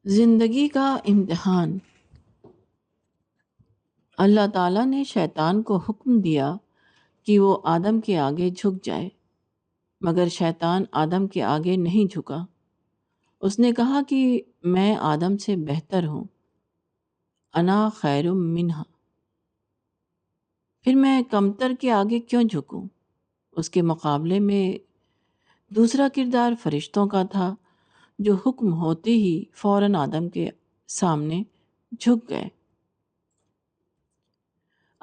زندگی کا امتحان۔ اللہ تعالیٰ نے شیطان کو حکم دیا کہ وہ آدم کے آگے جھک جائے، مگر شیطان آدم کے آگے نہیں جھکا۔ اس نے کہا کہ میں آدم سے بہتر ہوں، انا خیر منہ، پھر میں کمتر کے آگے کیوں جھکوں؟ اس کے مقابلے میں دوسرا کردار فرشتوں کا تھا، جو حکم ہوتے ہی فوراً آدم کے سامنے جھک گئے۔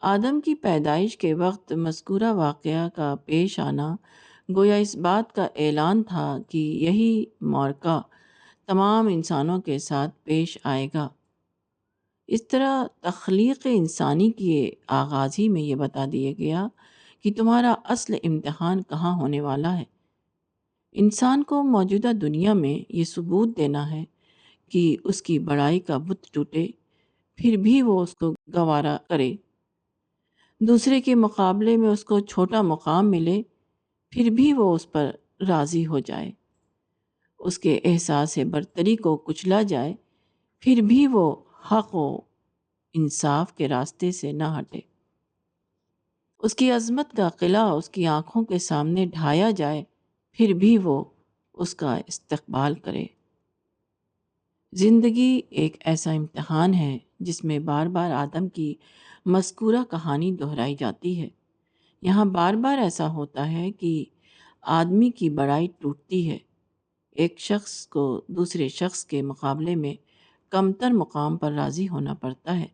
آدم کی پیدائش کے وقت مذکورہ واقعہ کا پیش آنا گویا اس بات کا اعلان تھا کہ یہی معرکہ تمام انسانوں کے ساتھ پیش آئے گا۔ اس طرح تخلیق انسانی کے آغاز ہی میں یہ بتا دیا گیا کہ تمہارا اصل امتحان کہاں ہونے والا ہے۔ انسان کو موجودہ دنیا میں یہ ثبوت دینا ہے کہ اس کی بڑائی کا بت ٹوٹے، پھر بھی وہ اس کو گوارا کرے، دوسرے کے مقابلے میں اس کو چھوٹا مقام ملے، پھر بھی وہ اس پر راضی ہو جائے، اس کے احساس برتری کو کچلا جائے، پھر بھی وہ حق و انصاف کے راستے سے نہ ہٹے، اس کی عظمت کا قلعہ اس کی آنکھوں کے سامنے ڈھایا جائے، پھر بھی وہ اس کا استقبال کرے۔ زندگی ایک ایسا امتحان ہے جس میں بار بار آدم کی مذکورہ کہانی دہرائی جاتی ہے۔ یہاں بار بار ایسا ہوتا ہے کہ آدمی کی بڑائی ٹوٹتی ہے، ایک شخص کو دوسرے شخص کے مقابلے میں کمتر مقام پر راضی ہونا پڑتا ہے۔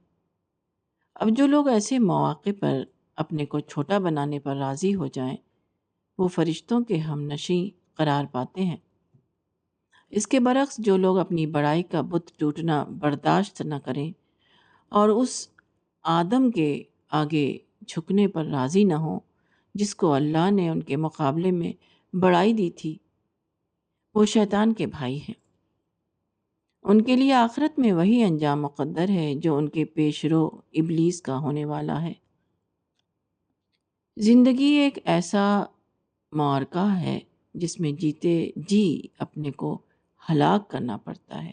اب جو لوگ ایسے مواقع پر اپنے کو چھوٹا بنانے پر راضی ہو جائیں، وہ فرشتوں کے ہم نشیں قرار پاتے ہیں۔ اس کے برعکس جو لوگ اپنی بڑائی کا بت ٹوٹنا برداشت نہ کریں اور اس آدم کے آگے جھکنے پر راضی نہ ہوں جس کو اللہ نے ان کے مقابلے میں بڑائی دی تھی، وہ شیطان کے بھائی ہیں۔ ان کے لیے آخرت میں وہی انجام مقدر ہے جو ان کے پیش رو ابلیس کا ہونے والا ہے۔ زندگی ایک ایسا معرکہ ہے جس میں جیتے جی اپنے کو ہلاک کرنا پڑتا ہے،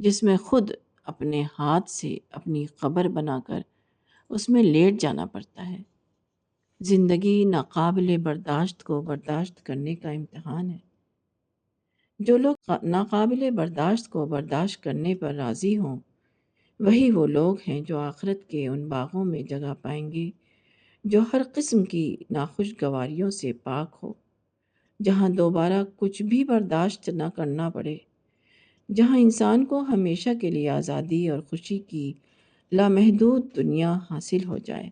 جس میں خود اپنے ہاتھ سے اپنی قبر بنا کر اس میں لیٹ جانا پڑتا ہے۔ زندگی ناقابل برداشت کو برداشت کرنے کا امتحان ہے۔ جو لوگ ناقابل برداشت کو برداشت کرنے پر راضی ہوں، وہی وہ لوگ ہیں جو آخرت کے ان باغوں میں جگہ پائیں گے جو ہر قسم کی ناخوشگواریوں سے پاک ہو، جہاں دوبارہ کچھ بھی برداشت نہ کرنا پڑے، جہاں انسان کو ہمیشہ کے لیے آزادی اور خوشی کی لامحدود دنیا حاصل ہو جائے۔